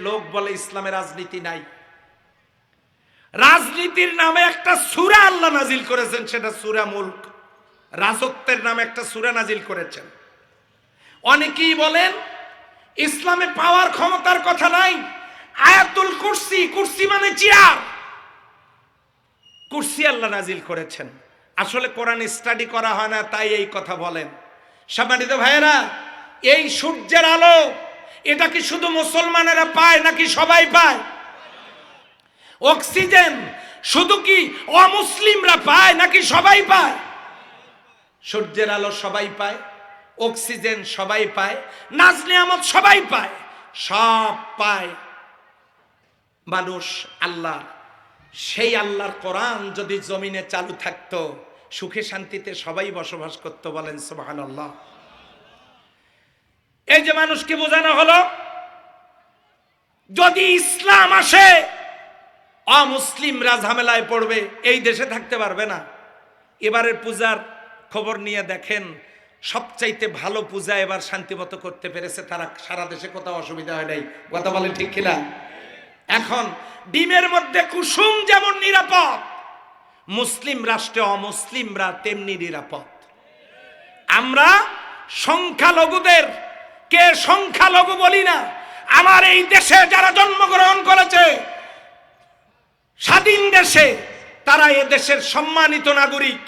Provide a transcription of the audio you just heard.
লোক বলে ইসলামে রাজনীতি নাই। রাজনীতির নামে একটা সূরা আল্লাহ নাজিল করেছেন, সেটা সূরা মুলক। রাজত্বের নামে একটা সূরা নাজিল করেছেন। অনেকেই বলেন ইসলামে পাওয়ার ক্ষমতার কথা নাই, আয়াতুল কুরসি, কুরসি মানে চেয়ার, কুরসি আল্লাহ নাজিল করেছেন। আসলে কোরআন স্টাডি করা হয় না, তাই এই কথা বলেন। সম্মানিত ভাইয়েরা, এই সূর্যের আলো এটা কি শুধু মুসলমানেরা পায় নাকি সবাই পায়? অক্সিজেন শুধু কি অমুসলিমরা পায় নাকি সবাই পায়? সূর্যের আলো সবাই পায়, অক্সিজেন সবাই পায়, নাজ নিয়ামত সবাই পায়, সব পায় মানুষ আল্লাহ। সেই আল্লাহর কোরআন যদি জমিনে চালু থাকতো, সুখে শান্তিতে সবাই বসবাস করতো। বলেন সুবহানাল্লাহ। এই যে মানুষকে বোঝানো হলো যদি ইসলাম আসে অমুসলিমরা ঝামেলায় পড়বে, এই দেশে থাকতে পারবে না। এবারের পূজার খবর নিয়ে দেখেন, সবচাইতে ভালো পূজা এবার শান্তিমতো করতে পেরেছে তারা। সারা দেশে কোথাও অসুবিধা হয় নাই। কথা বলেন ঠিক কিনা? এখন ডিমের মধ্যে কুসুম যেমন নিরাপদ, মুসলিম রাষ্ট্রে অমুসলিমরা তেমনি নিরাপদ। আমরা সংখ্যালঘুদের কে সংখ্যালঘু বলি না। আমার এই দেশে যারা জন্মগ্রহণ করেছে স্বাধীন দেশে, তারা এ দেশের সম্মানিত নাগরিক।